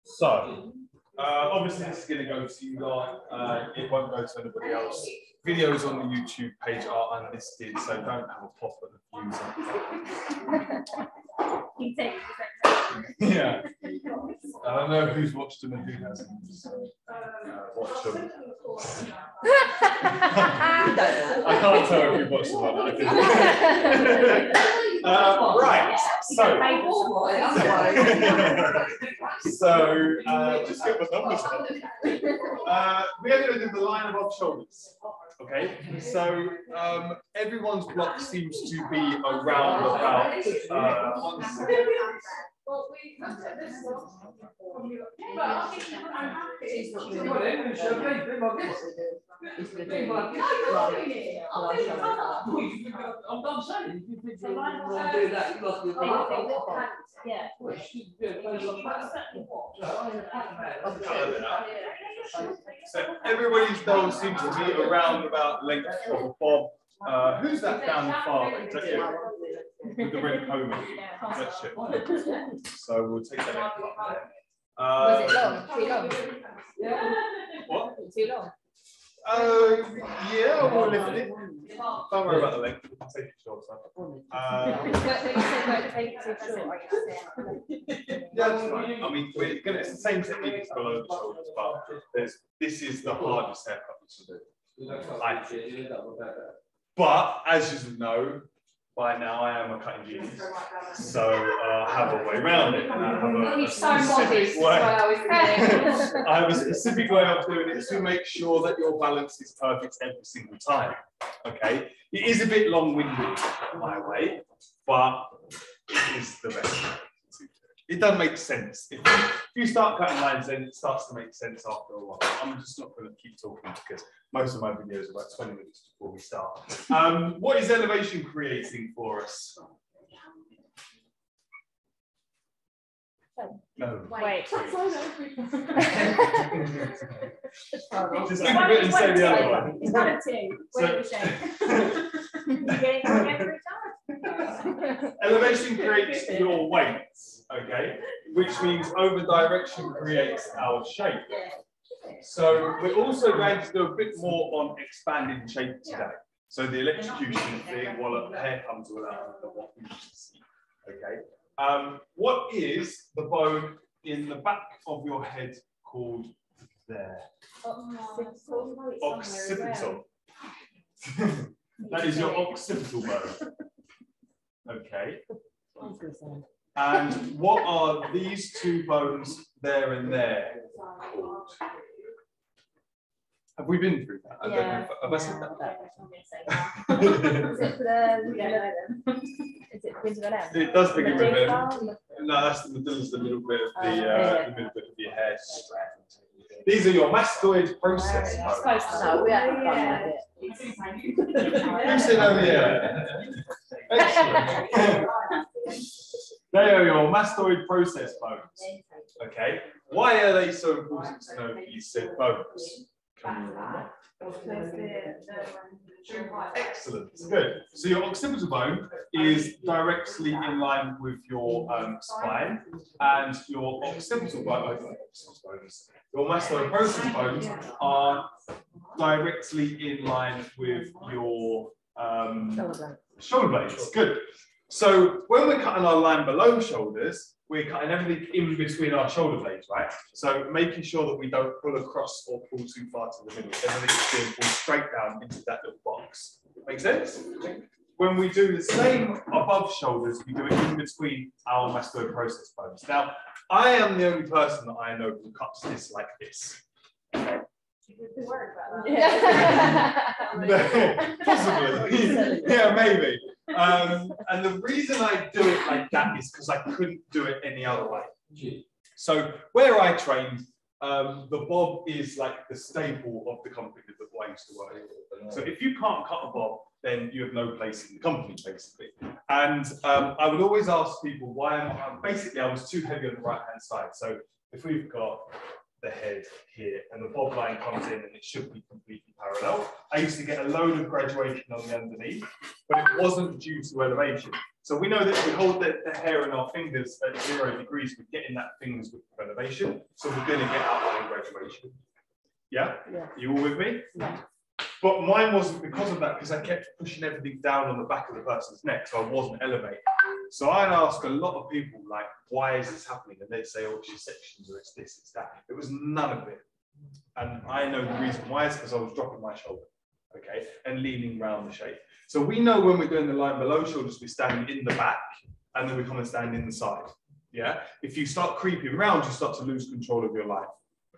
So, obviously this is going to go to you lot. It won't go to anybody else. Videos on the YouTube page are unlisted, so don't have a pop at the views. Yeah. I don't know who's watched them and who hasn't. So, watch them. I can't tell if you've watched them or not. Right. So, just get the numbers up. We're going to do the line above shoulders. Okay. So everyone's block seems to be around about. So everybody's nose seems to be around about length of a bob. Who's that down far? Is that you? With the red comb. That's it. So we'll take that out. Was it long? Too long? What? Too long? Yeah, we'll lift it. Don't worry about the length. We'll take it short. Yeah, that's fine. I mean, it's the same technique as below the shoulders, but this is the hardest haircut to do. But as you know, by now I am a cutting genius, so I have a way around it. And I have a specific way of doing it to make sure that your balance is perfect every single time. Okay, it is a bit long-winded my way, but it is the best. It doesn't make sense. If you start cutting lines, then it starts to make sense after a while. I'm just not going to keep talking because most of my videos are about 20 minutes before we start. What is elevation creating for us? No. Wait. Just think of it and say the other one. It's one of two. Wait a second. You're getting one every time. Elevation creates your weight, okay? Which means over direction creates our shape. So we're also going to do a bit more on expanding shape today. So the electrocution thing, while the hair comes without what we see, okay? What is the bone in the back of your head called there? Occipital. That is your occipital bone. Okay. And what are these two bones there and there called? Have we been through that? I don't know if, have I said that? Is it with the lamp? It does begin with it. No, that's the middle of the middle bit of the middle bit of your hair strand. These are your mastoid process bones. No, we haven't done that yet. You said over here. Excellent. They are your mastoid process bones. Okay. Why are they so important to know these said bones? Can you remember? Excellent. Good. So your occipital bone is directly in line with your spine, and your occipital bone, your mastoid process bones are directly in line with your shoulder blades. Good. So when we're cutting our line below shoulders, we're cutting everything in between our shoulder blades, right? So making sure that we don't pull across or pull too far to the middle. Everything's being pulled straight down into that little box. Make sense? When we do the same above shoulders, we do it in between our mastoid process bones. Now, I am the only person that I know who cuts this like this. Okay. Possibly. Yeah, maybe. And the reason I do it like that is because I couldn't do it any other way. So where I trained, the bob is like the staple of the company that I used to work in. So if you can't cut a bob, then you have no place in the company, basically. And I would always ask people why basically I was too heavy on the right-hand side. So if we've got the head here, and the bob line comes in, and it should be completely parallel. I used to get a load of graduation on the underneath, but it wasn't due to elevation. So we know that if we hold the hair in our fingers at 0 degrees, we're getting that fingers with elevation. So we're going to get outline graduation. Yeah? Yeah. You all with me? Yeah. But mine wasn't because of that, because I kept pushing everything down on the back of the person's neck, so I wasn't elevated. So I'd ask a lot of people, like, why is this happening? And they'd say, oh, it's your sections, or it's this, it's that. It was none of it. And I know the reason why is because I was dropping my shoulder, okay, and leaning round the shape. So we know when we're doing the line below shoulders, we're standing in the back, and then we come and stand in the side. Yeah. If you start creeping round, you start to lose control of your line.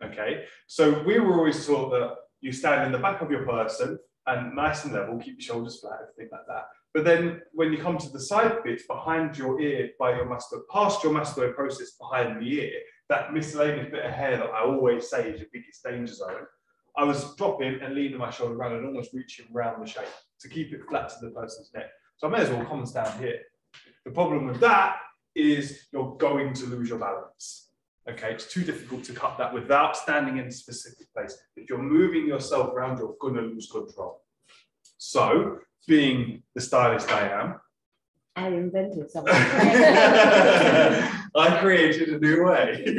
Okay. So we were always taught that you stand in the back of your person and nice and level, keep your shoulders flat, everything like that. But then when you come to the side bits behind your ear, by your mastoid, past your mastoid process behind the ear, that miscellaneous bit of hair that I always say is your biggest danger zone, I was dropping and leaning my shoulder around and almost reaching around the shape to keep it flat to the person's neck. So I may as well come and stand here. The problem with that is you're going to lose your balance. Okay, it's too difficult to cut that without standing in a specific place. If you're moving yourself around, you're going to lose control. So, being the stylist I am, I invented something. I created a new way.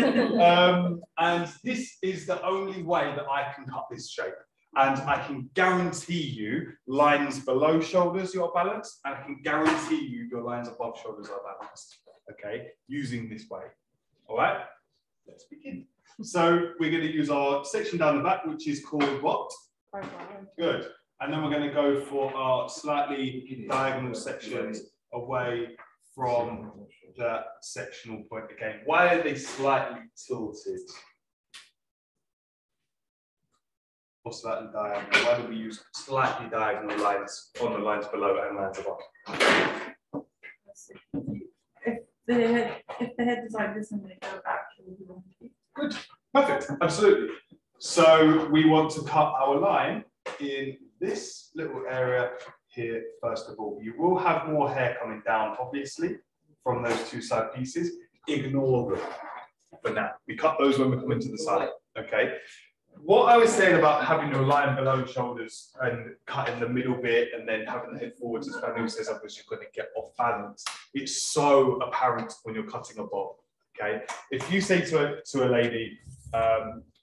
And this is the only way that I can cut this shape. And I can guarantee you lines below shoulders you're balanced, and I can guarantee you your lines above shoulders are balanced. Okay, using this way. All right, let's begin. So we're going to use our section down the back, which is called what? Good. And then we're going to go for our slightly diagonal sections away from the sectional point again. Why are they slightly tilted? Or slightly diagonal? Why do we use slightly diagonal lines on the lines below and lines above? If the head is like this and they go back, good, perfect, absolutely. So we want to cut our line in this little area here, first of all. You will have more hair coming down, obviously, from those two side pieces. Ignore them for now. We cut those when we come into the side, okay? What I was saying about having your line below shoulders and cutting the middle bit and then having the head forwards, as Fanu says, otherwise you're going to get off balance. It's so apparent when you're cutting a bob, okay? If you say to a lady,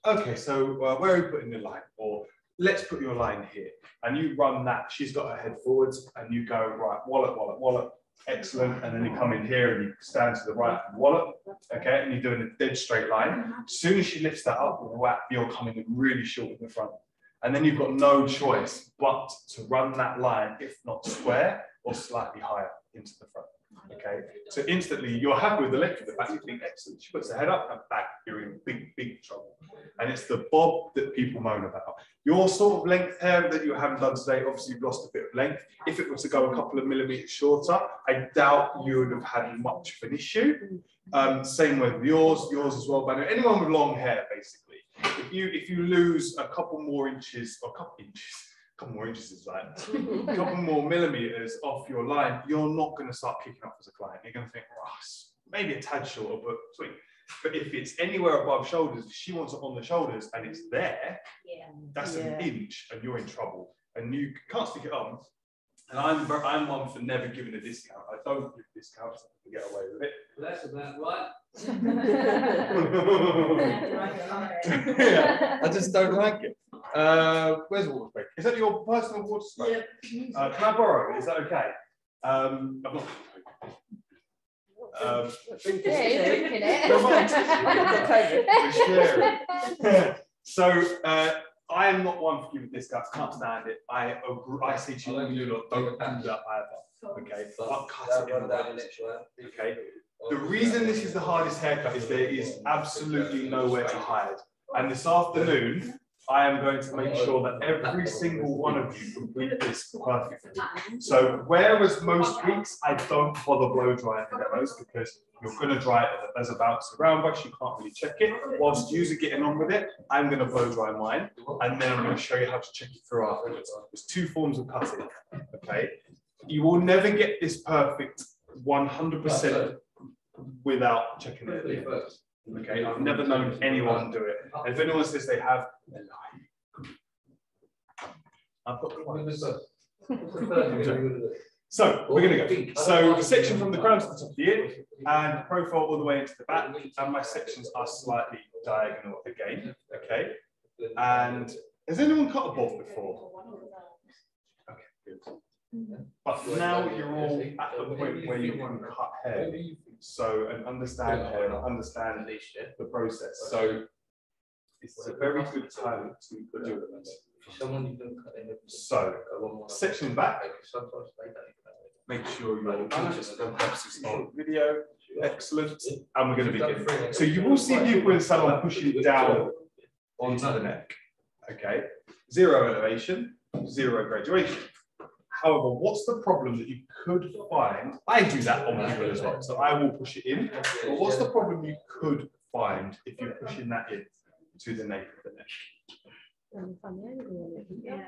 okay, so where are you putting the line? Or let's put your line here. And you run that, she's got her head forwards, and you go, right, wallop, wallop, wallop. Excellent, and then you come in here and you stand to the right and wallop, okay, and you're doing a dead straight line. As soon as she lifts that up, whap, you're coming really short in the front. And then you've got no choice but to run that line, if not square, or slightly higher into the front, okay? So instantly, you're happy with the length of the back, you think, excellent. She puts her head up and back, you're in big, big trouble. And it's the bob that people moan about. Your sort of length hair that you haven't done today, obviously you've lost a bit of length. If it was to go a couple of millimeters shorter, I doubt you would have had much of an issue. Same with yours as well. But anyone with long hair, basically, if you lose a couple more inches, or a couple more inches is like a couple more millimeters off your line, you're not going to start kicking off as a client. You're going to think, oh, maybe a tad shorter, but sweet. But if it's anywhere above shoulders, she wants it on the shoulders and it's there, that's an inch and you're in trouble. And you can't stick it on. And I'm one for never giving a discount. I don't give discounts to get away with it. Well, that's about right. Yeah, I just don't like it. Where's the water break? Is that your personal water spray? Yeah. Can I borrow? Is that okay? I'm not. Drinking it. So I am not one for giving discounts. Can't stand it. I say to you, don't do that either. Okay, but cut it in the okay. The reason this is the hardest haircut is there is absolutely nowhere to hide. And this afternoon, I am going to make sure that every single one of you complete this perfectly. So whereas most weeks, I don't bother blow drying the demos because you're going to dry it as a bounce around brush, you can't really check it. Whilst you're getting on with it, I'm going to blow dry mine, and then I'm going to show you how to check it through afterwards. There's two forms of cutting, okay? You will never get this perfect 100% without checking it. Okay, I've never known anyone do it. And if anyone says they have, they're lying. I've got clients. So we're going to go. So the section from the crown to the top of the ear and profile all the way into the back. And my sections are slightly diagonal again. Okay. And has anyone cut a bob before? Okay, good. But now you're all at the point where you can cut hair. So and understand hair and understand the process. So it's a very good time to do it. So section back. Make sure you're balanced for purposes of video. Excellent. And we're going to begin. So you will see people in salon pushing down onto the neck. Okay. 0 elevation, 0 graduation. However, what's the problem that you could find? I do that on people as well. So I will push it in. But what's the problem you could find if you're pushing that in to the nape of the neck?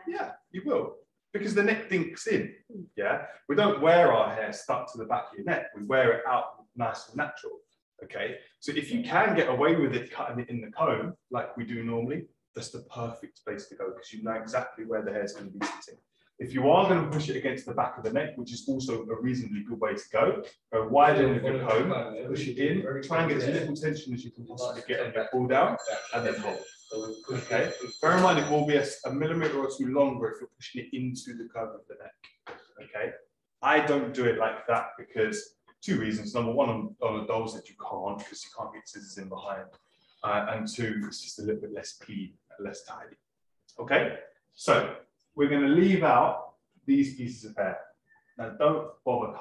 Yeah, you will. Because the neck dinks in. Yeah. We don't wear our hair stuck to the back of your neck. We wear it out nice and natural. Okay. So if you can get away with it cutting it in the comb, like we do normally, that's the perfect place to go because you know exactly where the hair is going to be sitting. If you are going to push it against the back of the neck, which is also a reasonably good way to go wide end of your comb, push it in, try and get as little tension as you can possibly get on your pull down, and then hold. Okay. Bear in mind it will be a millimetre or 2 longer if you're pushing it into the curve of the neck. Okay. I don't do it like that because 2 reasons. Number 1, on the dolls that you can't because you can't get scissors in behind, and 2, it's just a little bit less clean, less tidy. Okay. So we're going to leave out these pieces of hair. Now, don't bother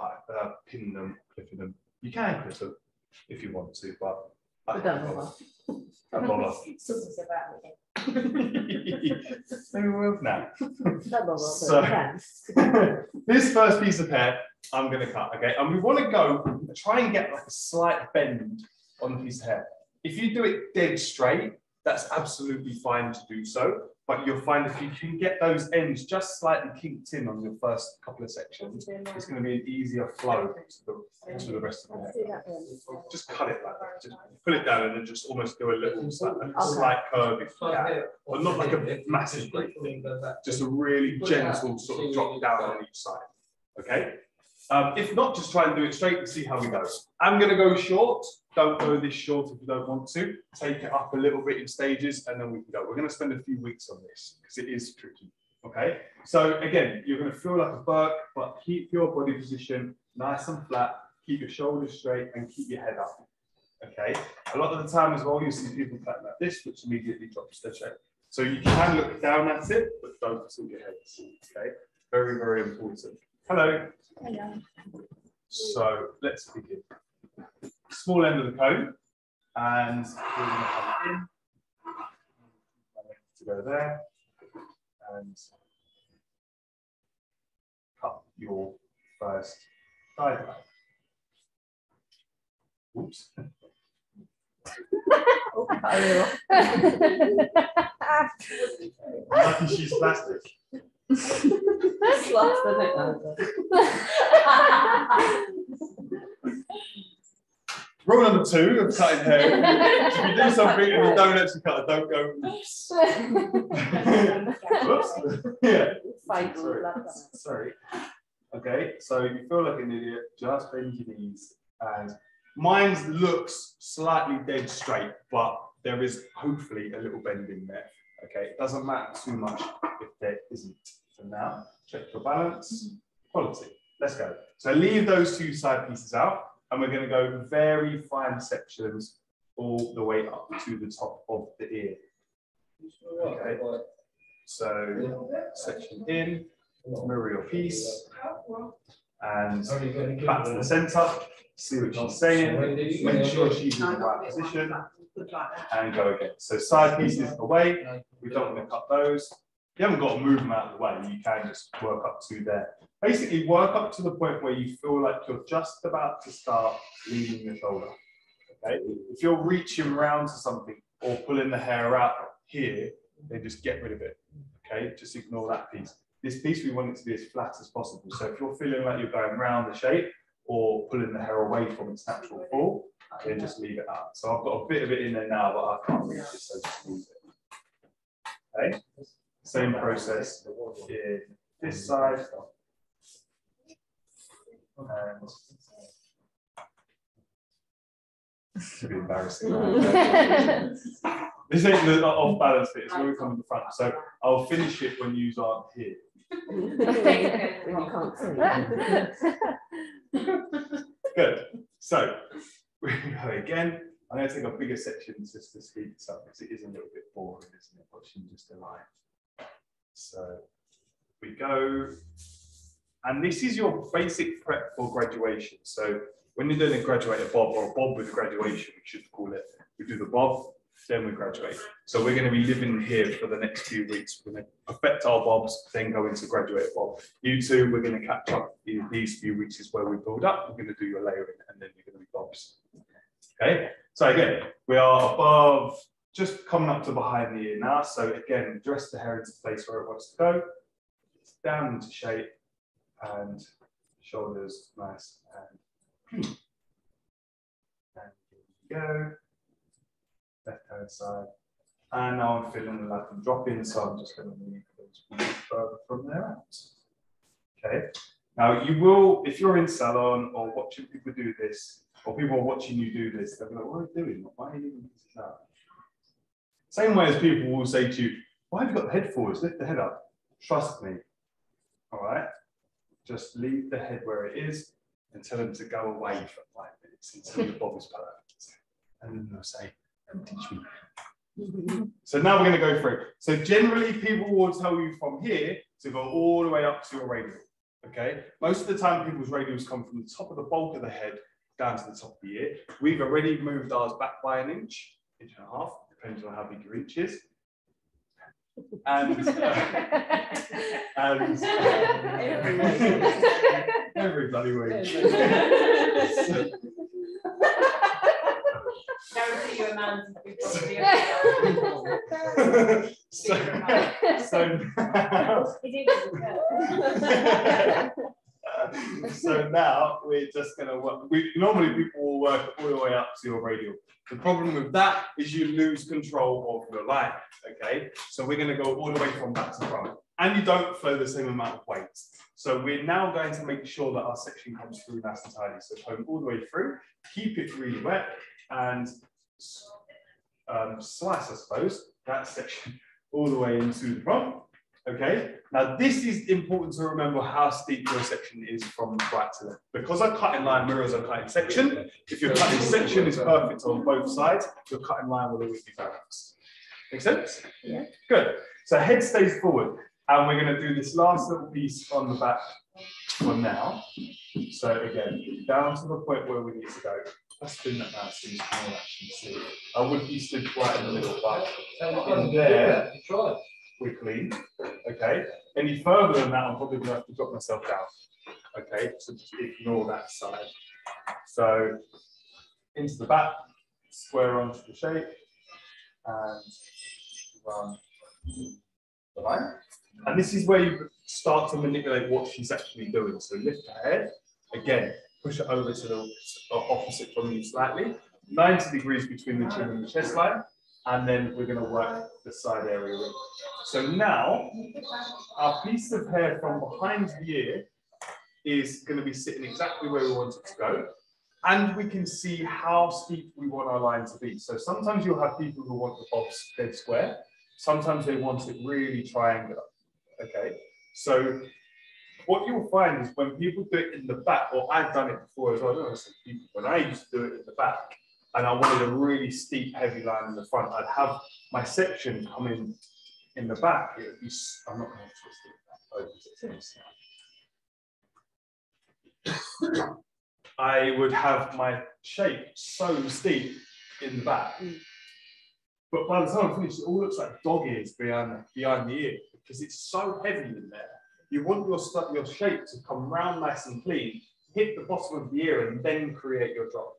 pinning them, clipping them. You can clip them if you want to, but I don't bother. Don't bother. Maybe we will now. So, this first piece of hair, I'm going to cut, okay? And we want to go, try and get like a slight bend on the piece of hair. If you do it dead straight, that's absolutely fine to do so. But you'll find if you can get those ends just slightly kinked in on your first couple of sections, it's going to be an easier flow to the rest of the hair. Just cut it like that. Just pull it down and then just almost do a little slight curve if you can. But not like a massive break. Just a really gentle sort of drop down on each side. Okay? If not, just try and do it straight and see how we go. I'm going to go short. Don't go this short if you don't want to. Take it up a little bit in stages and then we can go. We're going to spend a few weeks on this because it is tricky. Okay? So again, you're going to feel like a Burke, but keep your body position nice and flat. Keep your shoulders straight and keep your head up. Okay? A lot of the time as well, you see people cut like this, which immediately drops their shape. So you can look down at it, but don't tilt your head. Okay? Very, very important. Hello. Hello. So let's begin. Small end of the comb, and we're going to come in to go there, and cut your first side line. Oops. Lucky she's plastic. Slots the neck. Rule number 2 of cutting hair. If you do something and you don't actually cut it, don't go. Oops. Yeah. Sorry. Okay, so you feel like an idiot, just bend your knees. And mine looks slightly dead straight, but there is hopefully a little bend in there. Okay, it doesn't matter too much if there isn't. So now, check your balance, quality. Let's go. So leave those 2 side pieces out, and we're going to go very fine sections all the way up to the top of the ear. Okay. So section in, mirror your piece, and back to the center. See what she's saying. Make sure she's in the right position, and go again. So side pieces away. We don't want to cut those. You haven't got to move them out of the way. You can just work up to there. Basically, work up to the point where you feel like you're just about to start leaning your shoulder. Okay. If you're reaching around to something or pulling the hair out here, then just get rid of it. Okay. Just ignore that piece. This piece, we want it to be as flat as possible. So if you're feeling like you're going round the shape or pulling the hair away from its natural fall, then just leave it out. So I've got a bit of it in there now, but I can't reach it, so just leave it. Okay, same process in this side. And it's a bit embarrassing. This ain't the off balance bit, it's when we come in the front. So I'll finish it when you aren't here. When you can't see. Good. So we go again. I'm going to take a bigger section just to speed this up because it is a little bit boring, isn't it? Watching just a line. So we go, and this is your basic prep for graduation. So when you're doing a graduator bob or a bob with a graduation, we should call it. We do the bob, then we graduate. So we're going to be living here for the next few weeks. We're going to perfect our bobs, then go into graduate bob. You two, we're going to catch up in these few weeks is where we build up. We're going to do your layering, and then you're going to be bobs. Okay. So again, we are above, just coming up to behind the ear now. So again, dress the hair into place where it wants to go. It's down into shape, and shoulders nice and here we go. Left hand side. And now I'm feeling like I'm dropping, so I'm just going to move those further from there out. Okay. Now you will, if you're in salon or watching people do this, or people are watching you do this, they'll be like, what are you doing? Why are you leaving this out? Same way as people will say to you, why have you got the head forwards? Lift the head up. Trust me. All right. Just leave the head where it is and tell them to go away for 5 minutes until your bob is perfect. And then they'll say, come teach me. So now we're going to go through. So generally people will tell you from here to go all the way up to your radial. Okay. Most of the time people's radials come from the top of the bulk of the head down to the top of the ear. We've already moved ours back by an inch and a half, depends on how big your inch is. And every bloody week. Guarantee you a man to be So now we're just going to work. Normally people will work all the way up to your radial. The problem with that is you lose control of your line. Okay, so we're going to go all the way from back to front, and you don't flow the same amount of weight. So we're now going to make sure that our section comes through nice and tidy. So comb all the way through, keep it really wet, and slice, I suppose, that section all the way into the front. Okay, now this is important to remember how steep your section is from right to left. Because our cutting line mirrors our cutting section, if your cutting section is perfect on both sides, your cutting line will always be balanced. Make sense? Yeah. Good. So head stays forward, and we're going to do this last little piece on the back for now. So again, down to the point where we need to go. Let's spin that now so you can actually see. I would be stood right in the middle, but in there, we're clean. Okay. Any further than that, I'm probably going to have to drop myself down. Okay. So just ignore that side. So into the back, square onto the shape, and run the line. And this is where you start to manipulate what she's actually doing. So lift her head, again, push it over to the opposite from you slightly, 90 degrees between the chin and the chest line, and then we're going to work the side area in. So now, our piece of hair from behind the ear is going to be sitting exactly where we want it to go, and we can see how steep we want our line to be. So sometimes you'll have people who want the bobs dead square, sometimes they want it really triangular. Okay, so what you'll find is when people do it in the back, or I've done it before as well, I don't know if people, when I used to do it in the back, and I wanted a really steep, heavy line in the front, I'd have my section come in the back. It would be, I'm not going to twist it. I would have my shape so steep in the back. But by the time I finish, it all looks like dog ears behind the ear, because it's so heavy in there. You want your shape to come round nice and clean, hit the bottom of the ear, and then create your drop.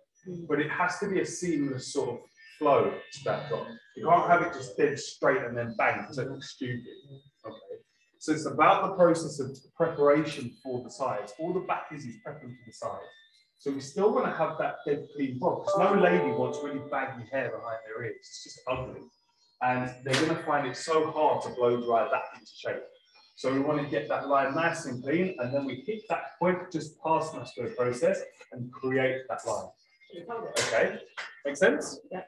But it has to be a seamless sort of flow to that drop. You can't have it just dead straight and then bang, because it looks stupid. Okay. So it's about the process of preparation for the sides. All the back is prepping for the sides. So we still want to have that dead clean bob, because no lady wants really baggy hair behind their ears. It's just ugly. And they're going to find it so hard to blow dry that into shape. So we want to get that line nice and clean, and then we hit that point just past muscular process and create that line. Okay, make sense? Yeah.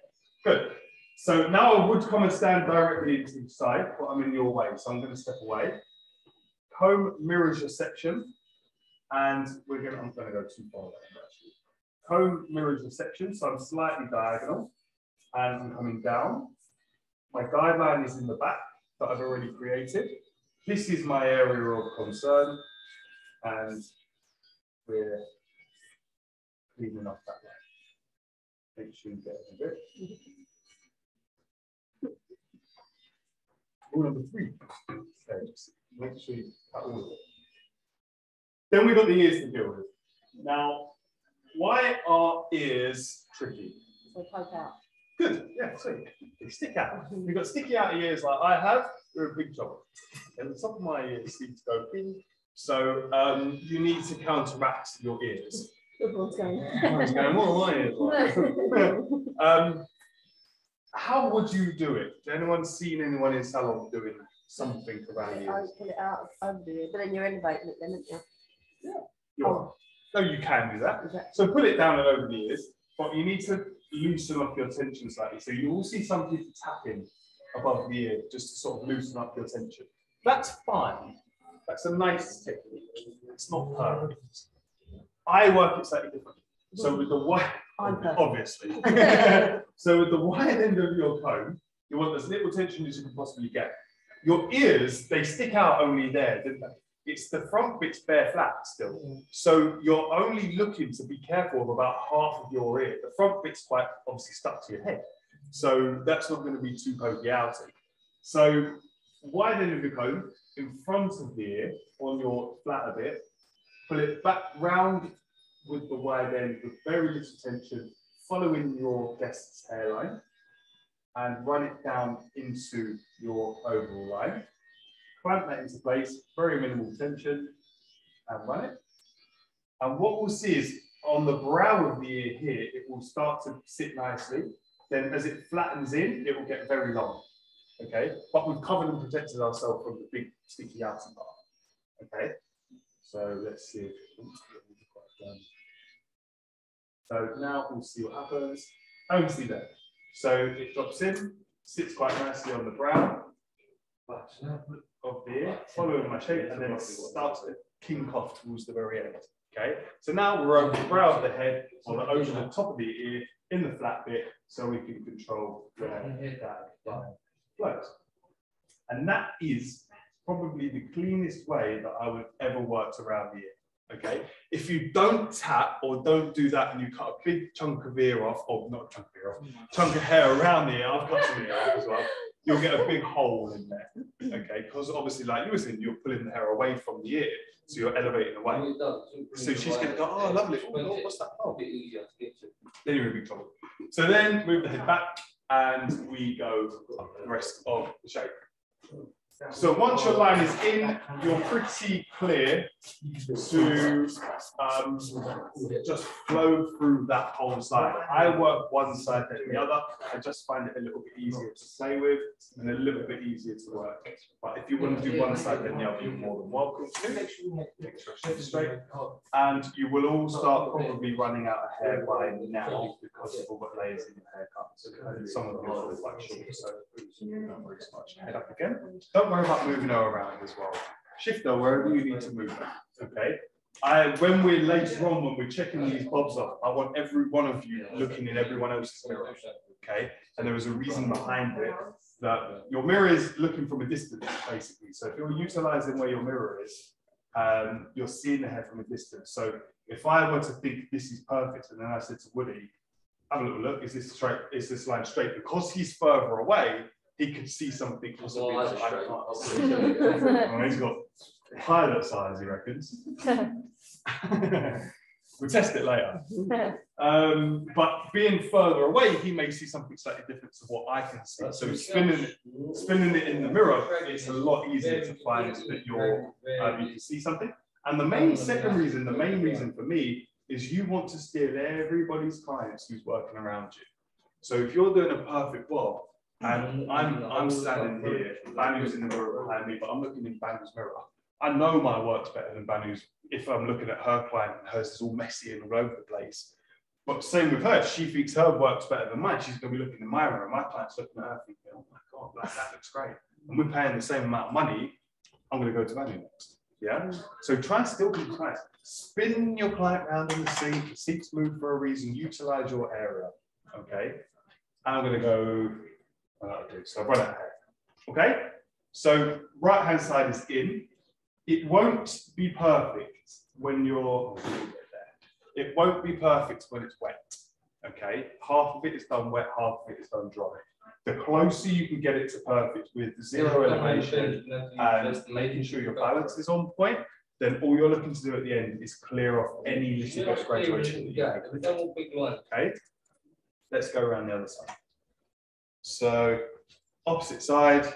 Good. So now I would come and stand directly into the side, but I'm in your way. So I'm going to step away. Comb mirrors your section, and I'm going to go too far away actually. Comb mirrors your section, so I'm slightly diagonal, and I'm coming down. My guideline is in the back that I've already created. This is my area of concern, and we're cleaning up that line. Make sure you get it a bit. Rule number 3. Okay, just make sure you cut all of it. Then we've got the ears to deal with. Now, why are ears tricky? So poke out. Good, yeah, sweet. They stick out. You've got sticky out ears like I have, you're in big trouble. And the top of my ears seem to go in. So you need to counteract your ears. Everyone's going. Everyone's going, what are my ears like? How would you do it? Has anyone seen anyone in salon doing something around the ears? Pull it out over the ear, but then you're elevating it then, aren't you? Yeah. No, you can do that. So put it down and over the ears, but you need to loosen up your tension slightly. So you will see some people tapping above the ear just to sort of loosen up your tension. That's fine. That's a nice technique. It's not perfect. I work it slightly differently. So with the wide, obviously. So with the wide end of your comb, you want as little tension as you can possibly get. Your ears, they stick out only there, didn't they? It's the front bit's bare flat still. So you're only looking to be careful of about half of your ear. The front bit's quite obviously stuck to your head. So that's not going to be too pokey outy. So wide end of your comb, in front of the ear, on your flatter bit, pull it back round with the wide end with very little tension, following your guest's hairline, and run it down into your overall line. Clamp that into place, very minimal tension, and run it. And what we'll see is on the brow of the ear here, it will start to sit nicely. Then as it flattens in, it will get very long. Okay, but we've covered and protected ourselves from the big sticky outer part. Okay, so let's see if so now we'll see what happens. Only see that. So it drops in, sits quite nicely on the brow of the ear, following my shape, and then it starts to kink off towards the very end. Okay, so now we're over the brow of the head, or over the top of the ear, in the flat bit, so we can control where that line flows. And that is probably the cleanest way that I would ever work around the ear. Okay, if you don't tap or don't do that and you cut a big chunk of ear off, or not a chunk of ear off, chunk of hair around the ear, I've cut some ear off as well, you'll get a big hole in there. Okay, because obviously, like you were saying, you're pulling the hair away from the ear, so you're elevating away. So she's going to go, oh, lovely, oh, what's that? Oh, then you're in big trouble. So then move the head back and we go up the rest of the shape. So once your line is in, you're pretty clear to just flow through that whole side. I work one side then the other. I just find it a little bit easier to play with and a little bit easier to work. But if you want to do one side then the other, you're more than welcome to. Make sure it's straight. And you will all start probably running out of hair by now because you've all got layers in your haircuts. And some of them are quite short, so don't worry so much. Head up again. Don't worry about moving her around as well. Shift her wherever you need to move her. Okay. When we're later on, when we're checking these bobs off, I want every one of you looking in everyone else's mirror. Okay. And there is a reason behind it that your mirror is looking from a distance, basically. So if you're utilizing where your mirror is, you're seeing the hair from a distance. So if I were to think this is perfect, and then I said to Woody, have a little look, is this straight? Is this line straight? Because he's further away, he could see something possibly that I can't see. He's got pilot size, he reckons. We'll test it later. But being further away, he may see something slightly different to what I can see. So spinning it in the mirror, it's a lot easier to find that you can see something. And the main reason for me is you want to steal everybody's clients who's working around you. So if you're doing a perfect bob, and I'm standing here, Banu's in the mirror behind me, but I'm looking in Banu's mirror. I know my work's better than Banu's if I'm looking at her client and hers is all messy and all over the place. But same with her, if she thinks her work's better than mine, she's going to be looking in my mirror, and my client's looking at her thinking, oh my God, like, that looks great. And we're paying the same amount of money, I'm going to go to Banu next. Yeah? So try and still be clients. Spin your client around in the seat. The seats move for a reason. Utilize your area. Okay? And I'm going to go, so I've run out of hair. Okay? So right hand side is in. It won't be perfect when you're there. It won't be perfect when it's wet. Okay? Half of it is done wet, half of it is done dry. The closer you can get it to perfect with zero elevation and making sure your balance is on point, then all you're looking to do at the end is clear off any little bit of graduation that you have. Okay? Let's go around the other side. So, opposite side,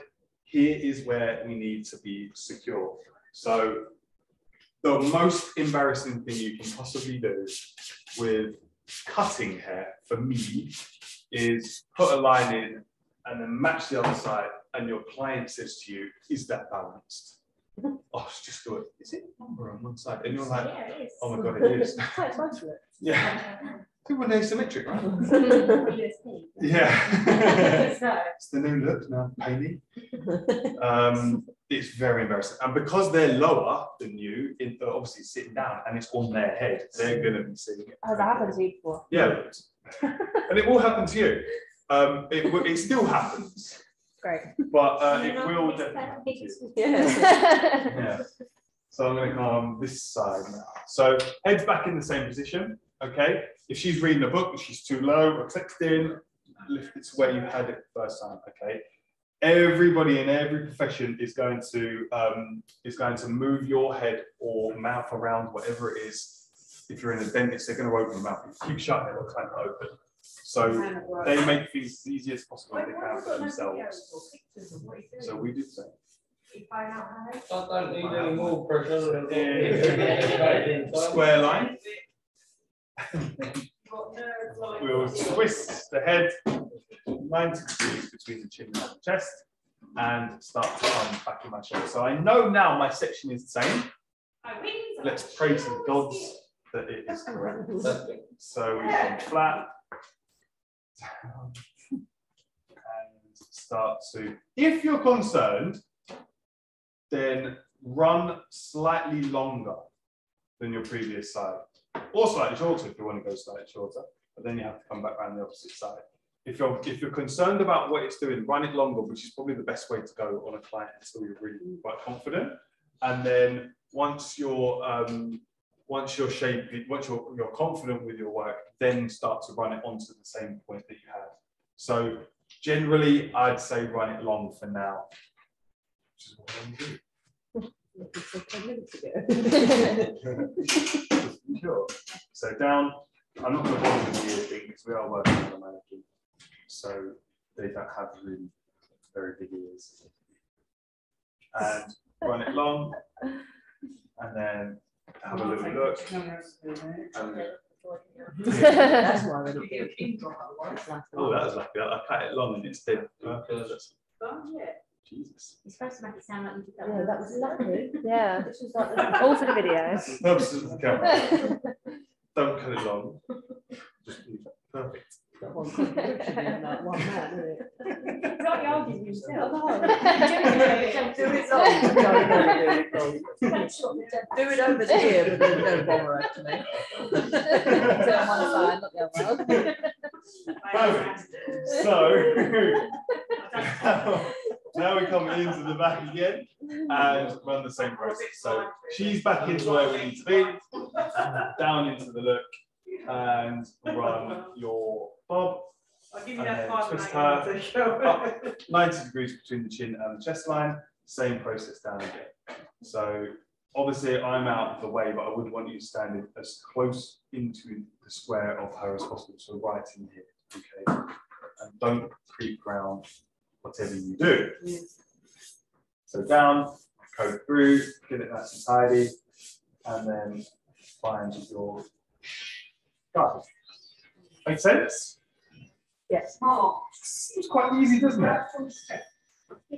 here is where we need to be secure. So, the most embarrassing thing you can possibly do with cutting hair, for me, is put a line in and then match the other side, and your client says to you, is that balanced? Oh, it's just good. Is it longer on one side? And you're like, Yeah, it is. oh my God, it is. Quite nice, isn't it? Yeah. People are asymmetric, right? USP. Yeah. So, It's the new look now, painting. It's very embarrassing. And because they're lower than you, obviously sitting down and it's on their head, they're going to be seeing it. Has that happened to you before? Yeah. And it will happen to you. It still happens. Great. But it will definitely happen to you. Yeah. Yeah. So I'm going to come on this side now. So head's back in the same position. Okay. If she's reading a book and she's too low or texting, lift it to where you had it the first time. Okay. Everybody in every profession is going to move your head or mouth around, whatever it is. If you're in a dentist, they're going to open your mouth. If you keep shut, they'll kind of open. So they make things as easy as possible they can for themselves. So we do the same. I don't need any more pressure. Square line. We'll twist the head 90 degrees between the chin and the chest and start to come back in my shoulder. So I know now my section is the same. Let's pray to the gods that it is correct. So we come flat and start to, if you're concerned, then run slightly longer than your previous side, or slightly shorter if you want to go slightly shorter, but then you have to come back around the opposite side. If you're concerned about what it's doing, run it longer, which is probably the best way to go on a client until you're really quite confident. And then once you're confident with your work, then start to run it onto the same point that you had. So generally, I'd say run it long for now, which is what I'm doing. 10 minutes ago. Sure. So down. I'm not going to bother with the ear thing because we are working on a mannequin, so they don't have really very big ears. And run it long, and then have a little look. That's why we're not doing. Oh, that was lucky. I cut it long and it's dead. Jesus. You're supposed to make it sound like you did that. Yeah, that was lovely. Yeah, This was like all for the video. That's the purpose of the camera. Don't cut it long. Just leave it. Perfect. that one contradiction in that one man, isn't it? It's like you're arguing with yourself. Do it long. Do it over the ear, but then don't bother actually. Do it on one side, not the other one. Perfect. So now we come into the back again and run the same process. So she's back into where we need to be, down into the look, and run your bob. I'll give you And that then 5 twist minutes her to show up 90 degrees between the chin and the chest line. Same process down again. So obviously I'm out of the way, but I would want you standing as close into the square of her as possible, so right in here. Okay, and don't creep round whatever you do. So down, go through, get it nice and tidy, and then find your Guys, make sense? Yes. It's quite easy, doesn't it?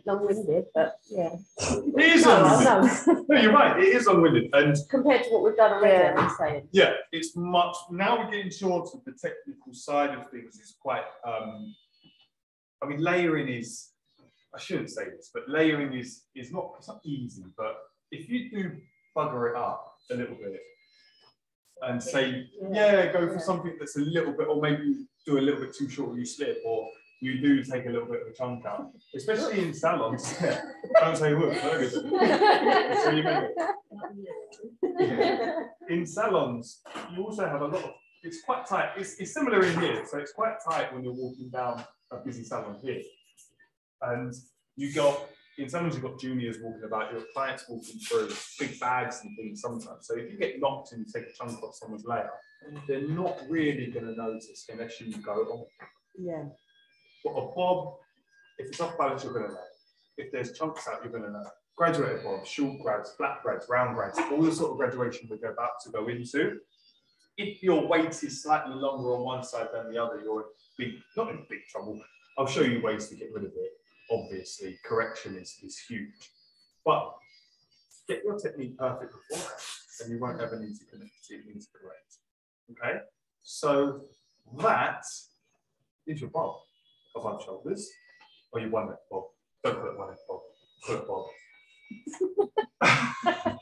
Long-winded, but yeah. It is No, long-winded. No, you're right. It is long-winded, and compared to what we've done already, Yeah. I'm saying. yeah, it's much. Now we're getting short of the technical side of things. It's quite. I mean, layering is. I shouldn't say this, but layering is not. It's not easy, but if you do bugger it up a little bit and say, yeah, go for something that's a little bit, or maybe you do a little bit too short, you slip, or you do take a little bit of a chunk out, especially in salons. Don't say whoop. So you make it. In salons, you also have a lot of. It's quite tight. It's similar in here, so it's quite tight when you're walking down a busy salon here, and you got. In salons, you've got juniors walking about, your clients walking through big bags and things sometimes. So if you get knocked and you take a chunk off someone's layer, they're not really going to notice unless you go, oh. Yeah. But a bob, if it's off balance, you're going to know. If there's chunks out, you're going to know. Graduated bob, short grads, flat grads, round grads, all the sort of graduation we're about to go into. If your weight is slightly longer on one side than the other, you're in big, not in big trouble. I'll show you ways to get rid of it. Obviously, correction is huge, but get your technique perfect beforehand, and you won't ever need to correct. Okay, so that is your bob above shoulders, or your one leg bob. Don't put one leg bob. Put a bob.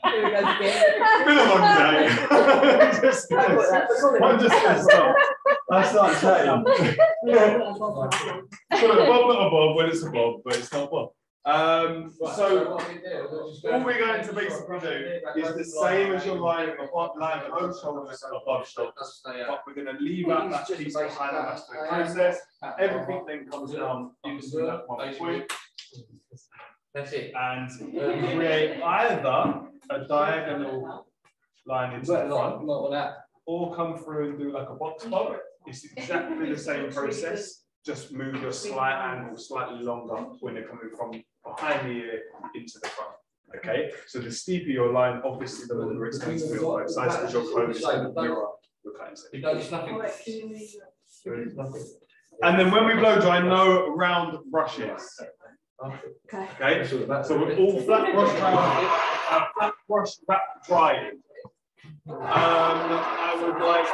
Here we go again. It's been a long day. I'm just going to stop. I start chatting. Call it a bob, not a bob, when it's a bob, but it's not a bob. So all we're going to basically do is the same as your line below shoulders, above shoulders. But we're going to leave out that piece behind, and that's the process. Everything then comes down into that one point. That's it. And create either a diagonal line into the front, or come through and do like a box bob. It's exactly the same process, just move your slight angle slightly longer when you're coming from behind the ear into the front. Okay, so the steeper your line, obviously the longer it's going to be on both sides, because your cone is going to mirror your cutting section. And then when we blow dry, no round brushes. Okay, so we're all flat brush round, flat brush wrap drying. I would like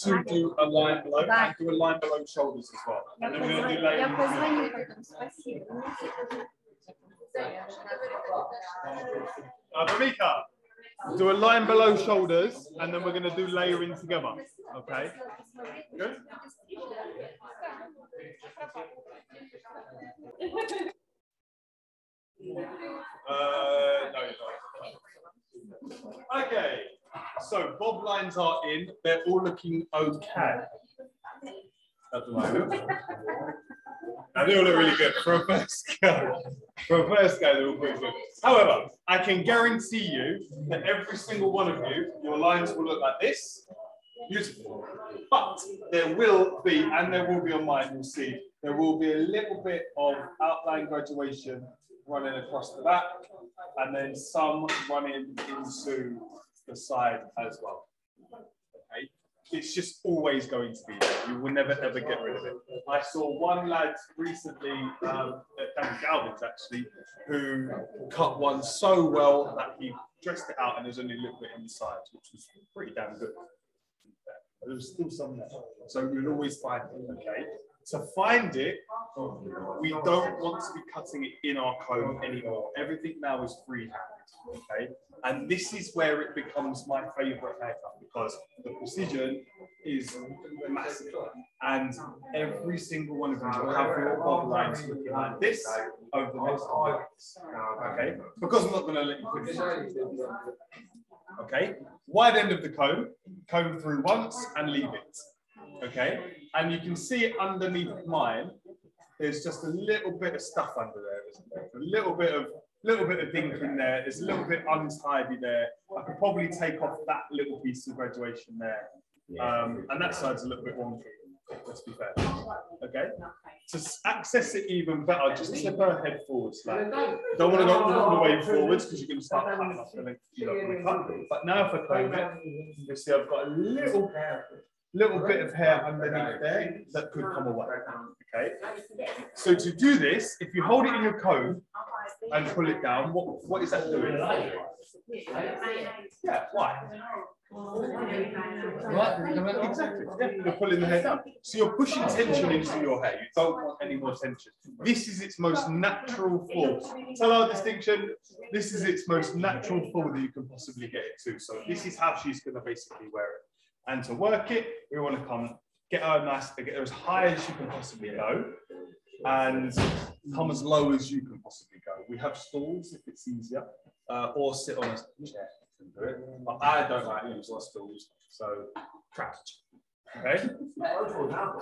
to do a line below and do a line below shoulders as well. And then we'll do layering. Bamika, do a line below shoulders, and then we're going to do layering together. Okay? Good? No, okay, so bob lines are in. They're all looking okay at the moment. And they all look really good for a first go. For a first go, they're all pretty good. However, I can guarantee you that every single one of you, your lines will look like this. Beautiful. But there will be, and there will be on mine, you'll see, there will be a little bit of outline graduation running across the back, and then some running into the side as well. Okay? It's just always going to be there. You will never ever get rid of it. I saw one lad recently, Dan Galvin's actually, who cut one so well that he dressed it out and there's only a little bit inside, which was pretty damn good. There was still some there. So you'll always find it, okay? To find it, we don't want to be cutting it in our cone anymore. Everything now is freehand, okay? And this is where it becomes my favorite haircut, because the precision is massive. And every single one of you will have your bob lines looking like this over the next 5 minutes, okay? Because I'm not going to let you finish it. Okay, wide end of the comb through once and leave it. Okay, and you can see it underneath mine. There's just a little bit of stuff under there, isn't there? A little bit of dink in there. There's a little bit untidy there. I could probably take off that little piece of graduation there, and that side's a little bit wonky. Let's be fair. Okay, to access it even better, just tip her head forwards. Like, don't want to go all the way forwards because you're going to start cutting off the length you don't want to cut. But now if I comb it, you see I've got a little bit of hair underneath there that could come away. Okay. So to do this, if you hold it in your comb and pull it down, what is that doing? Yeah. Why? What? Exactly. Yeah, you're pulling the hair down. So you're pushing tension into your hair. You don't want any more tension. This is its most natural fall. Tell our distinction. This is its most natural fall that you can possibly get it to. So this is how she's going to basically wear it. And to work it, we want to get her as high as she can possibly go, and come as low as you can possibly go. We have stools if it's easier, or sit on a chair. Do it. But I don't like using stools, so crouch. Okay.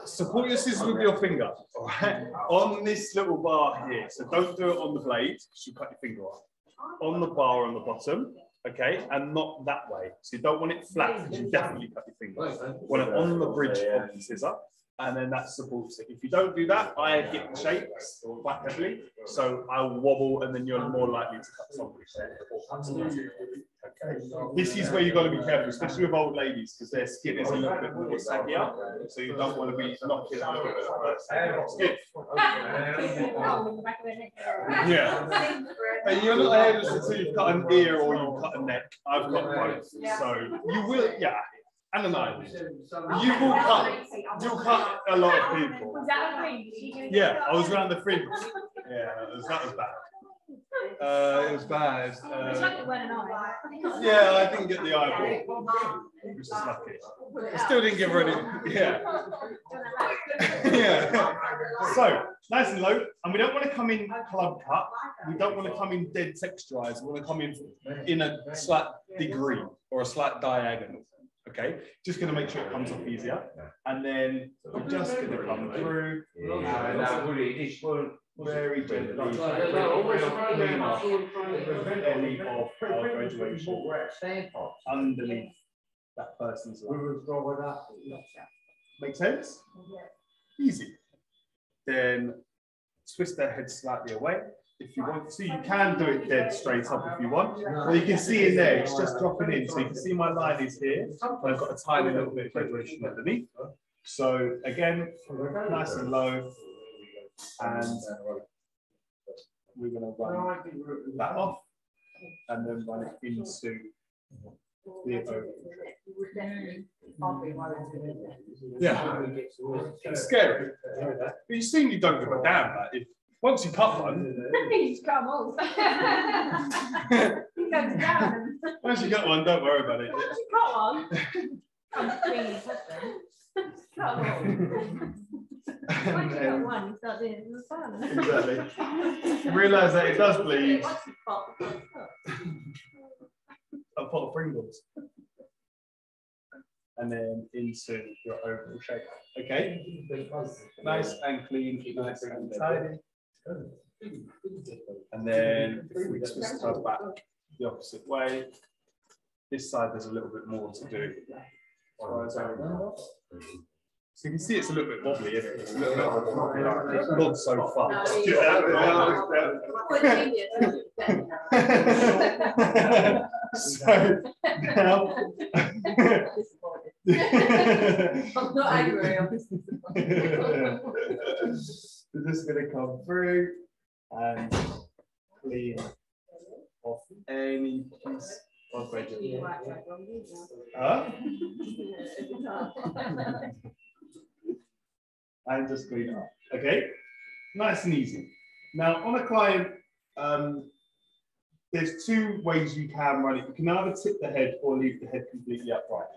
Support your scissors with your finger. All right. On this little bar here. So don't do it on the blade because you cut your finger off. On the bar on the bottom. Okay, and not that way. So you don't want it flat because you definitely cut your finger. You want it on the bridge of the scissor, and then that supports it. If you don't do that, I get the shapes quite heavily, so I'll wobble, and then you're more likely to cut somebody's hair or cut somebody's hair. Okay. This is where you've got to be careful, especially with old ladies, because their skin is a little bit more saggier, so you don't want to be knocking a little bit of her skin. Yeah. And you're not hairdresser until you've cut an ear or you've cut a neck. I've got both. So you will, yeah, and an eyelid. You'll cut a lot of people. Was that a fringe? Yeah, I was around the fringe. Yeah, that was bad. It was bad. Yeah, I didn't get the eyeball, which is lucky. I still didn't give her any. Yeah. Yeah. So nice and low, and we don't want to come in club cut. We don't want to come in dead texturized. We want to come in a slight degree or a slight diagonal. Okay, just going to make sure it comes off easier, and then we're just going to come through. Very gently clean off any of our graduation underneath that person's line. Make sense? Easy. Then twist their head slightly away. If you want to, you can do it dead straight up if you want. Or you can see in there, it's just dropping in. So you can see my line is here. And I've got a tiny little bit of graduation underneath. So again, nice and low. And we're going to run that off and then run it into the over. Yeah, it's scary. But you seem you don't give a damn that. If once you cut one, you just cut them all. Once you got one, don't worry about it. Once you cut one, I'm between your husband. Cut them all. Once you got one, you start doing it in the sun. Exactly. Realise that it does bleed. A pot of Pringles. And then into your overall shape. Okay? Nice and clean, nice and tidy. And then if we twist her back the opposite way, this side there's a little bit more to do. So you can see it's a little bit wobbly, isn't it? It's a little bit wobbly, it's not so fast. So now I'm not angry, obviously. We're just going to come through and clean off any piece of vegetable. Huh? And just clean it up. Okay, nice and easy. Now, on a client, there's two ways you can run it. You can either tip the head or leave the head completely upright.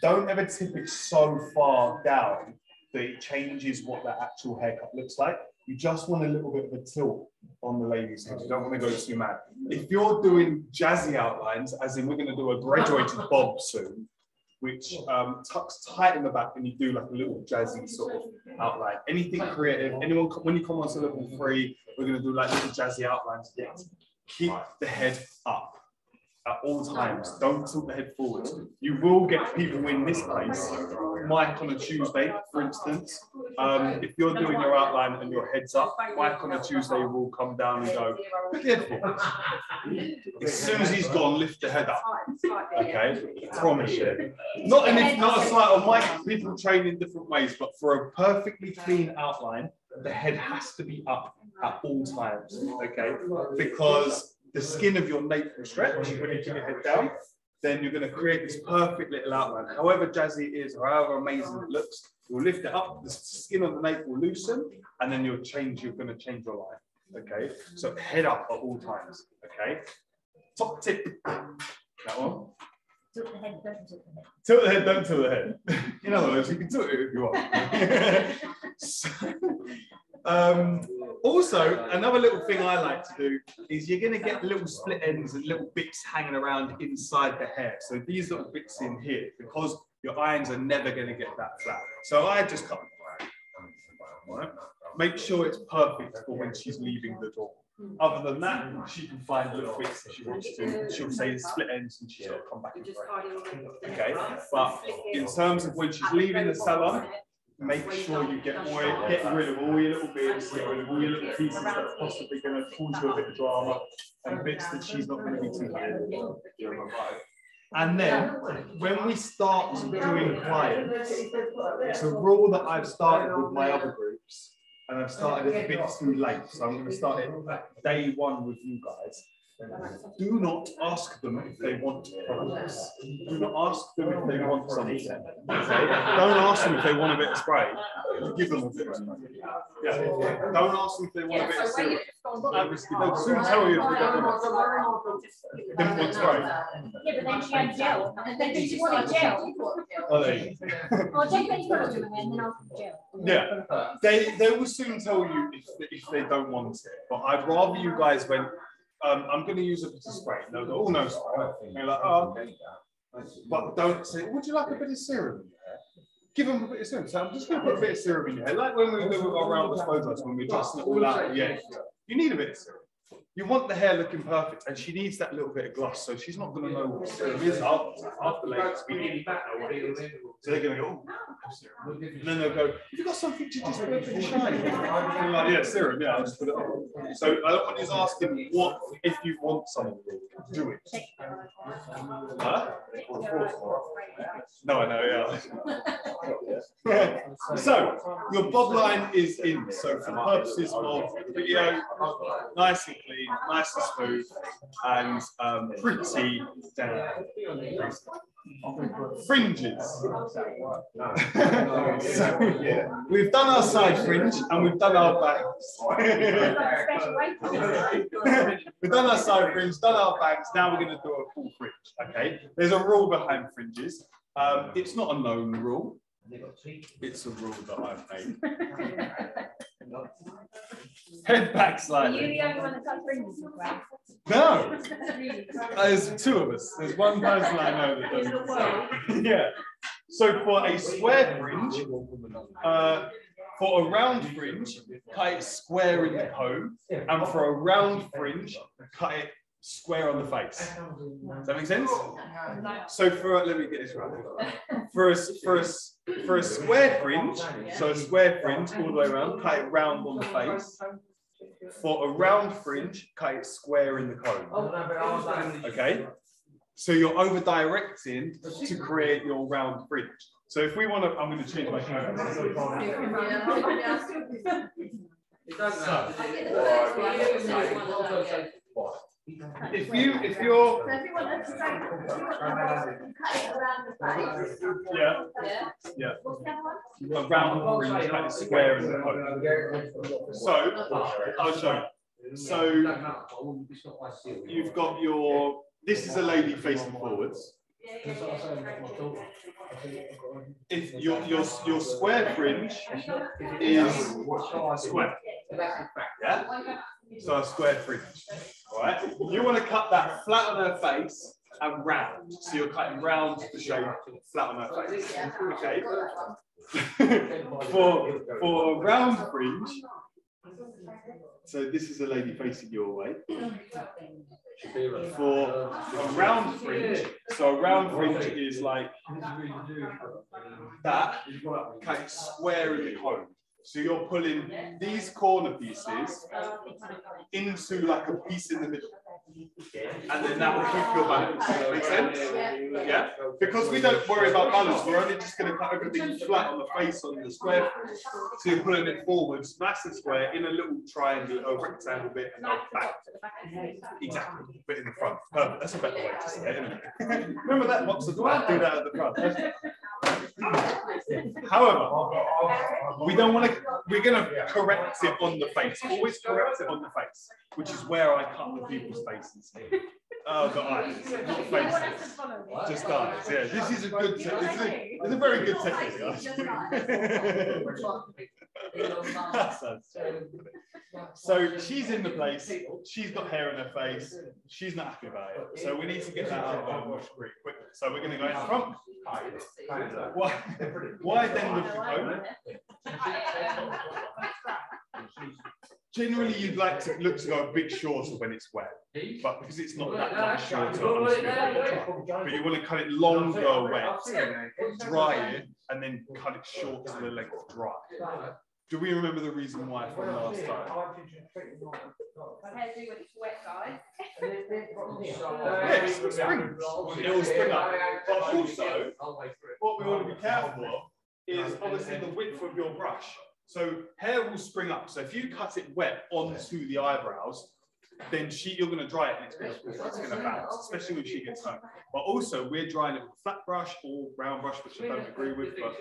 Don't ever tip it so far down that it changes what the actual haircut looks like. You just want a little bit of a tilt on the lady's head. You don't want to go too mad. If you're doing jazzy outlines, as in we're going to do a graduated bob soon, which tucks tight in the back and you do like a little jazzy sort of outline. Anything creative, anyone, when you come on to level 3, we're going to do like little jazzy outlines. Yes. Keep the head up at all times. Don't tilt the head forward. You will get people in this place. Mike on a Tuesday, for instance, If you're doing your outline and your head's up, Mike on a Tuesday will come down and go, put the head forward. As soon as he's gone, lift the head up. Okay, I promise you. Not a slight on Mike, people train in different ways, but for a perfectly clean outline, the head has to be up at all times, okay? Because the skin of your nape will stretch when you put your head down, then you're going to create this perfect little outline. However jazzy it is, or however amazing it looks, you'll lift it up, the skin on the nape will loosen, and then you're going to change your line, okay? So head up at all times, okay? Top tip, that one. Tilt the head, don't tilt the head. Tilt the head, don't tilt the head. In other words, you can tilt it if you want. So, also, another little thing I like to do is you're going to get little split ends and little bits hanging around inside the hair. So these little bits in here, because your irons are never going to get that flat. So I just cut it. Right? Make sure it's perfect for when she's leaving the door. Other than that, she can find little bits if she wants to. She'll say split ends and she's got to come back and break. Okay, but in terms of when she's leaving the salon, make sure you get rid of all your little bits, get rid of all your little pieces that are possibly going to cause you a bit of drama and bits that she's not going to be too happy with. And then when we start doing clients, it's a rule that I've started with my other groups. And I've started it a bit too late, so I'm going to start it at day one with you guys. Do not ask them if they want products. Do not ask them if they want something. Okay? Don't ask them if they want a bit of spray. Give them a bit of spray. Yeah. Don't ask them if they want a bit of syrup. They'll soon tell you if they don't want spray. Yeah, but then she had gel. And then she wanted gel. Oh, there you go. I'll take any product and then I'll put gel. Yeah. They will soon tell you if they don't want it. But I'd rather you guys went, I'm going to use a bit of spray. And they'll go, oh, no spray. And you're like, oh, okay. But don't say, would you like a bit of serum in your hair? Give them a bit of serum. So I'm just going to put a bit of serum in your hair. Like when we do with our round photos, when we're dressing it all out at the end. You need a bit of serum. You want the hair looking perfect, and she needs that little bit of gloss, so she's not going to know what serum is after ladies. So they're going to go, oh, serum. And then they'll go, have you got something to just put a bit of shine? And you're like, yeah, serum, yeah, I'll just put it on. So I don't want you to ask him what if you want something, do it. Huh? No, I know, yeah. So your bob line is in. So for the purposes of the video, nice and clean, nice and smooth, and pretty down. Fringes. So, yeah. We've done our side fringe and we've done our bangs. We've done our side fringe, done our bangs. Now we're going to do a full fringe. Okay. There's a rule behind fringes. It's not a known rule. It's a rule that I've made. Head back slightly. Are you the only one that does fringes? No. There's two of us. There's one person I know that does it. Yeah. So for a square fringe, for a round fringe, cut it square in the comb, and for a round fringe, cut it square on the face. Does that make sense? So let me get this right. For a square fringe, so a square fringe all the way around, cut it round on the face. For a round fringe, cut it square in the comb. Okay? So you're over directing to create your round fringe. So if we want to, I'm going to change my hand. If you're yeah around fringe, cut it square in the comb. So I'll show you. So you've got this is a lady facing forwards. If your square fringe is square, yeah. So a square fringe, all right? You want to cut that flat on her face and round. So you're cutting round the shape, flat on her face. Okay. For a round fringe, so this is a lady facing your way. For a round fringe, so a round fringe is like that, cut it square in the comb. So you're pulling these corner pieces into like a piece in the middle. And then that will keep your balance. Make sense? Yeah? Because we don't worry about balance, we're only just going to cut everything flat on the face on the square. So you're pulling it forwards, nice and square, in a little triangle or rectangle bit, and go back. Exactly, but in the front. Perfect. That's a better way to say it, isn't it? Remember that box of flat? Do that at the front. However, we don't want to, we're going to correct it on the face. Always correct it on the face, which is where I cut the people's faces. The eyes, not faces. Just eyes. Yeah, this is a good technique. It's a very good technique, guys. So she's in the place, she's got hair in her face, she's not happy about it. So we need to get that out of our wash pretty quickly. So we're going to go in front. Why then lift the comb? Generally, you'd like to look to go a bit shorter when it's wet, but because it's not that much shorter, but you want to cut it longer wet, dry it, and then cut it short to the length dry. Do we remember the reason why from last time? Hairdo when it's wet, guys. Yes, it will spring up. But also, what we want to be careful of is obviously the width of your brush. So hair will spring up. So if you cut it wet onto the eyebrows, then you're going to dry it and it's going to bounce, especially when she gets home. But also we're drying it with a flat brush or round brush, which I don't agree with, but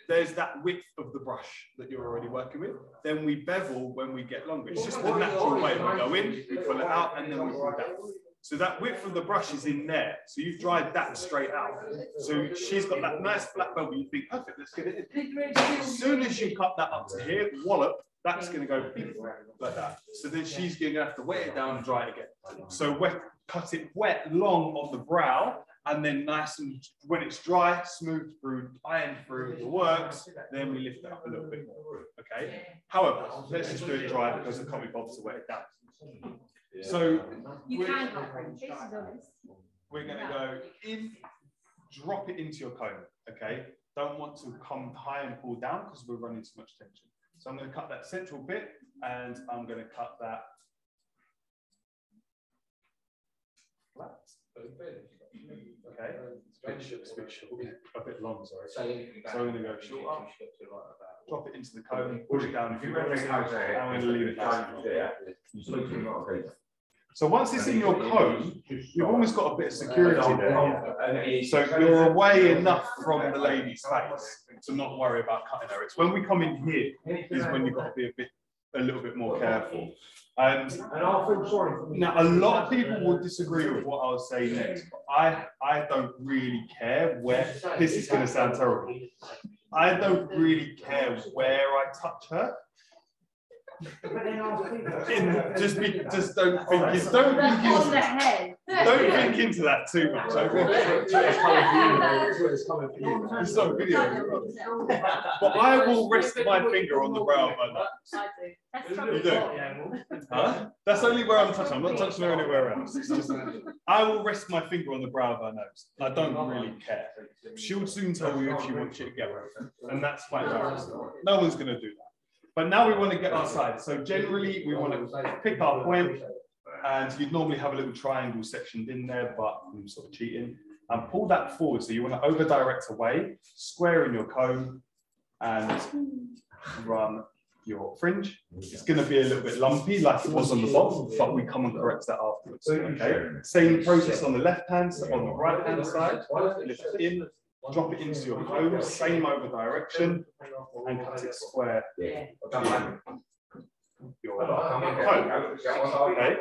there's that width of the brush that you're already working with. Then we bevel when we get longer. It's just the natural way. We go in, we pull it out, and then we pull down. So that width of the brush is in there. So you've dried that straight out. So she's got that nice flat bevel. You think, perfect, let's get it in. As soon as you cut that up to here, wallop, that's going to go like that. So then she's going to have to wet it down and dry it again. So cut it wet, long on the brow, and then nice and when it's dry, smooth through, iron through the works, then we lift it up a little bit more. Okay. However, let's just do it dry because I can't be bothered to wet it down. So we're going to go in, drop it into your comb. Okay. Don't want to come high and pull down because we're running too much tension. So I'm going to cut that central bit, and I'm going to cut that flat. Okay, it's a bit short, a bit long, sorry. So I'm going to go short, drop it into the comb, push it down. I'm going to leave it there. So once it's in your comb, you've almost got a bit of security there. So you're away enough from the lady's face to not worry about cutting her. It's when we come in here is when you've got to be a little bit more careful. And now a lot of people will disagree with what I'll say next, but I don't really care where, this is going to sound terrible, I don't really care where I touch her. Just don't think into that too much. It's not video. But I will rest my finger on the brow of her nose. You do? Huh? That's only where I'm touching. I'm not touching her anywhere else. It's just, I will rest my finger on the brow of her nose. I don't really care. She'll soon tell you if she wants you to get her, and that's quite embarrassing. No one's going to do that. But now we want to get outside. So generally we want to pick our point, and you'd normally have a little triangle sectioned in there, but I'm sort of cheating. And pull that forward. So you want to over direct away, square in your comb, and run your fringe. It's going to be a little bit lumpy like it was on the bottom, but we come and correct that afterwards. Okay. Same process on the left hand, on the right hand side. Lift it in. Drop it into your comb, same over direction, and cut it square. Your comb. Okay.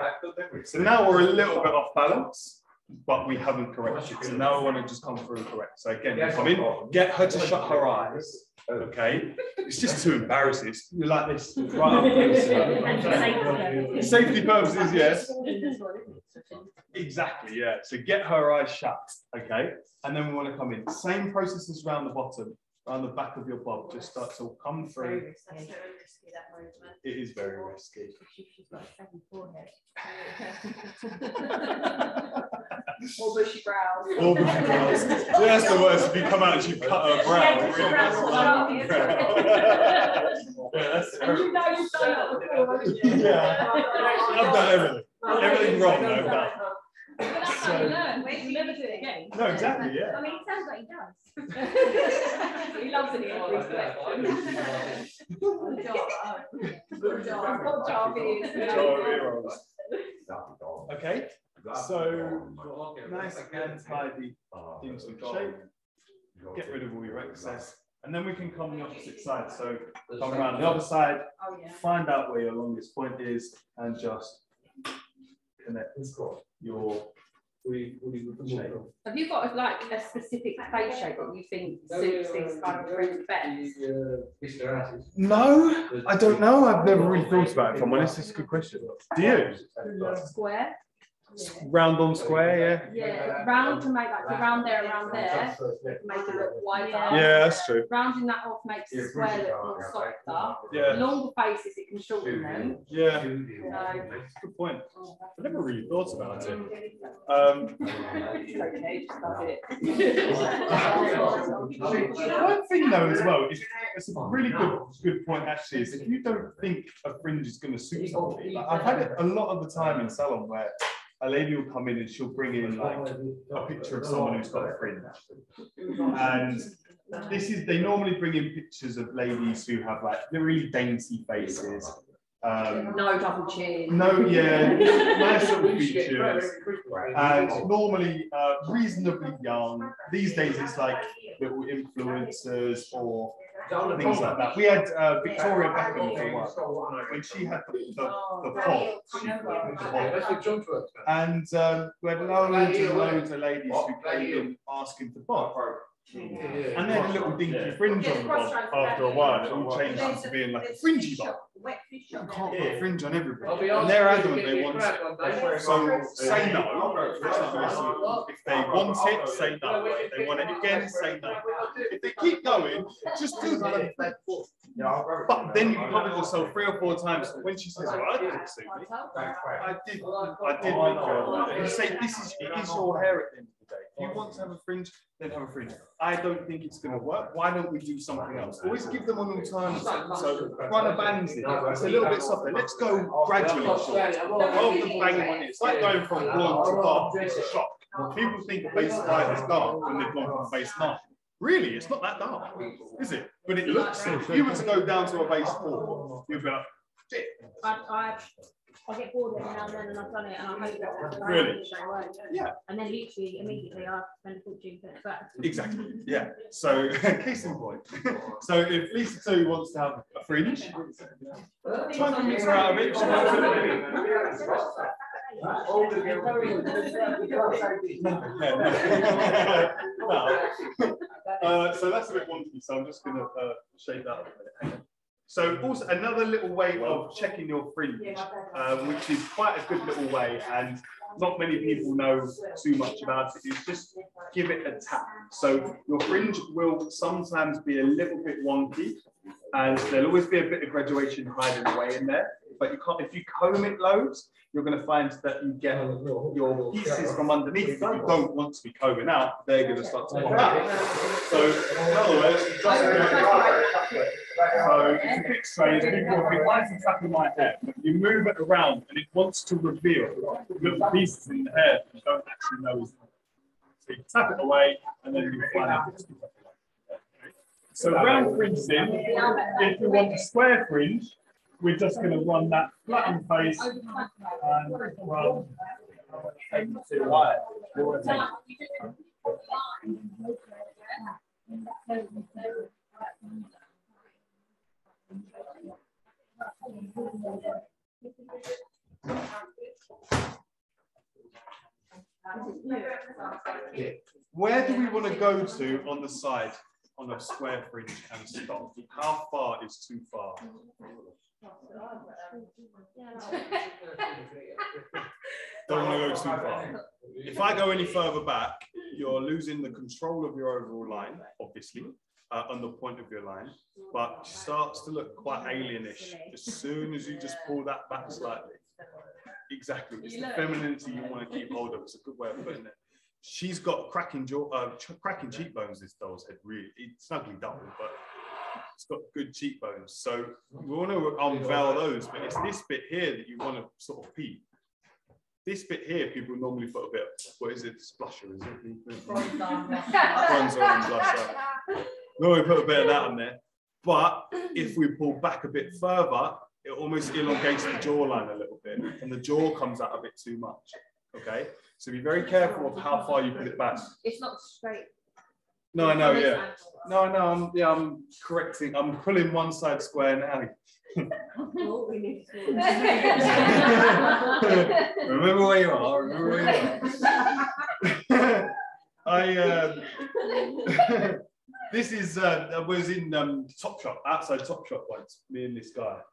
So now we're a little bit off balance, but we haven't corrected. So now we want to just come through and correct. So again, you come in, get her to shut her eyes. Okay. It's just too embarrassing. You're like this, right up close. Safety purposes, yes. Exactly, yeah. So get her eyes shut, okay? And then we want to come in. Same process as around the bottom. around the back of your bob just start to come through. That's very risky, that movement. It is very risky. She's got a second forehead. Or bushy brows. All the brows. So that's the worst. If you come out and you cut her brow. Really that's And you know you've done that before, haven't you? Yeah. I've done everything. Everything wrong, I've done. But that's how you learn. You never do it again. No, exactly, yeah. I mean, it sounds like he does. He loves it in every Okay, so nice and tidy into shape. Get rid of all your excess. And then we can come on the opposite side. So come around the other side, find out where your longest point is, and just connect your shape. Have you got like a specific face shape that you think suits this kind of fringe best? No, I don't know. I've never really thought about it. If I'm honest, it's a good question. Do you? Square? Round on square, Yeah, round to make like the round there, make it look wider. Yeah, that's true. Rounding that off makes the square look more softer. Yeah. Longer faces, it can shorten them. Yeah. So, Good point. I never really thought about it. okay, just does it. One thing though as well is it's a really good point actually is if you don't think a fringe is going to suit somebody, like I've had it a lot of the time in salon where a lady will come in and she'll bring in like a picture of someone who's got a fringe, and they normally bring in pictures of ladies who have like really dainty faces. No double chin. No, yeah, nice little features, and normally reasonably young. These days it's like little influencers or things like that. We had Victoria Beckham for a while when she had the pod, and we had loads and loads of ladies who came in asking for pod. And they had a little dinky fringe on the bob after a while. It all changed into being like a fringy bob. You can't put a fringe on everybody. And they're adamant they want it. So say no. If they want it, say no. If they want it again, say no. If they keep going, just do that. But then you cover yourself 3 or 4 times. When she says, well, I didn't suit me, I did make you. You say, it is your hair at the end of the day. If you want to have a fringe, then have a fringe. I don't think it's going to work. Why don't we do something else? Always give them an alternative. So run a bands in. It's a little bit softer. Let's go gradually short. Rather than banging on it. It's like going from blonde to dark. It's a shock. People think base 5 is dark when they've gone from base 9. Really, it's not that dark, is it? But it looks it. If you were to go down to a base 4, you'd be like, shit. I get bored every now and then, and I've done it, and I hope that Really? Yeah. And then literally immediately I spend a fortune for it back. Exactly. Yeah. So case in point. So if Lisa 2 wants to have a fringe, try and mix her out of it. So that's a bit wonky. So I'm just going to shake that up a bit. So also another little way of checking your fringe, which is quite a good little way, and not many people know too much about it, is just give it a tap. So your fringe will sometimes be a little bit wonky, and there'll always be a bit of graduation hiding away in there. But you can't, if you comb it loads, you're going to find that you get your pieces from underneath that you don't want to be combing out. They're going to start to pop out. So in other words, so it's a bit strange. People think, why is it tapping my hair? You move it around and it wants to reveal little pieces in the hair that you don't actually know is there. So you tap it away and then you find it. So round fringes in, if you want a square fringe, we're just going to run that flat in face and run into wire. Where do we want to go to on the side on a square fringe and stop? How far is too far? Don't want to go too far. If I go any further back, you're losing the control of your overall line, obviously. on the point of your line, but she starts to look quite alienish as soon as you just pull that back slightly. Exactly, it's the femininity you want to keep hold of. It's a good way of putting it. She's got cracking cheekbones. This doll's head, really. It's snugly double, but it's got good cheekbones. So we want to unveil those, but it's this bit here that you want to sort of peep. This bit here, people normally put a bit, what is it, blusher, is it? Bronzer and blusher. Normally put a bit of that on there. But if we pull back a bit further, it almost elongates the jawline a little bit, and the jaw comes out a bit too much. Okay? So be very careful of how far you put it back. It's not straight. No, I know, yeah. No, I'm correcting. I'm pulling one side square now. Remember where you are. Remember where you are. This is I was in Topshop, outside Topshop once. Me and this guy.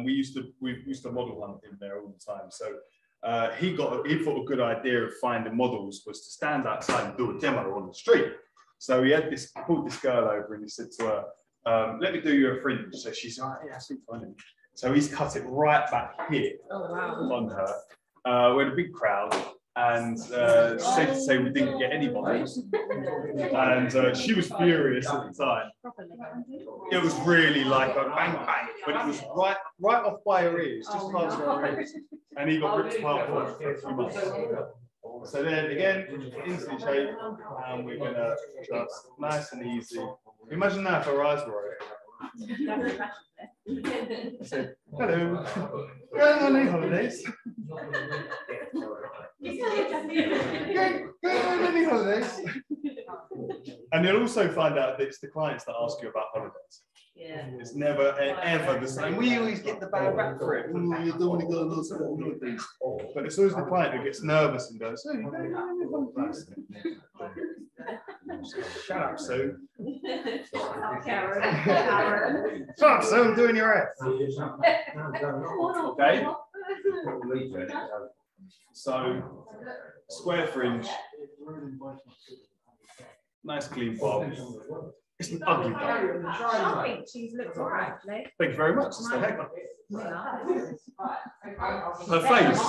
We used to model hunt in there all the time. So he thought a good idea of finding models was to stand outside and do a demo on the street. So he had pulled this girl over and he said to her, "Let me do you a fringe." So she's like, "Yeah, that's fine." So he's cut it right back here on her. We had a big crowd, and safe to say we didn't get any models. And she was furious at the time. It was really like a bang bang, but it was right off by her ears, just past her ears. And he got ripped apart for a few months. So then again, into the shape, and we're gonna just nice and easy. Imagine that if her eyes were open. I said, "Hello, going on any holidays? Going on any holidays?" And you'll also find out that it's the clients that ask you about holidays. Yeah. It's never ever the same. We always get the bad rap for it. You don't want to go on those holidays. But it's always the client who gets nervous and goes, "Oh, you going on any holidays?" Shut up, Sue. Shut up, Sue, I'm doing your ass. Okay. So, square fringe. Nice clean bob. It's an ugly bob. I think she looks all right, actually. Thank you very much. It's the haircut. Her face.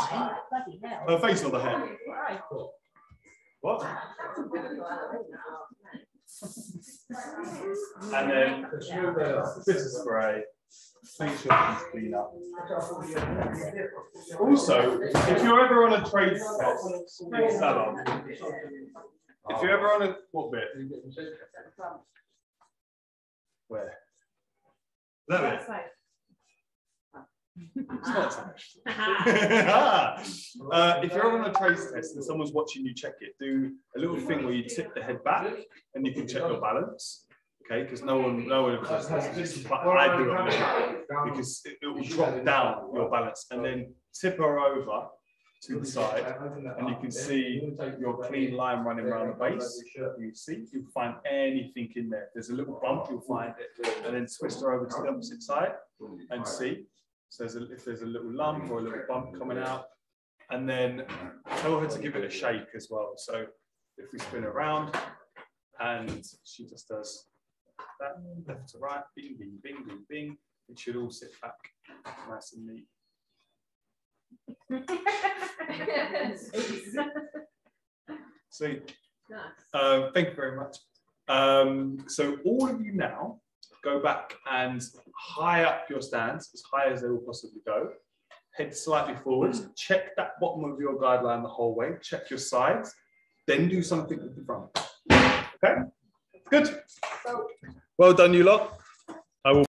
Her face or the hair? What? And then bit of spray. Make sure it's clean up. Also, if you're ever on a trade test in a salon, if you're ever on a what bit? Where? That bit? It's not attached. If you're ever on a trade test and someone's watching you check it, do a little thing where you tip the head back and you can check your balance. Okay, because no one does this, but I do it because it will drop down your balance, and then tip her over to the side, and you can see your clean line running around the base. You see, you'll find anything in there. There's a little bump, you'll find it, and then twist her over to the opposite side and see. So if there's a little lump or a little bump coming out, and then tell her to give it a shake as well. So if we spin around, and she just does that left to right, bing, bing, bing, bing, bing. It should all sit back nice and neat. See, thank you very much. So all of you now go back and high up your stands as high as they will possibly go. Head slightly forwards. Check that bottom of your guideline the whole way. Check your sides. Then do something with the front. Okay. Good. Well done, you lot.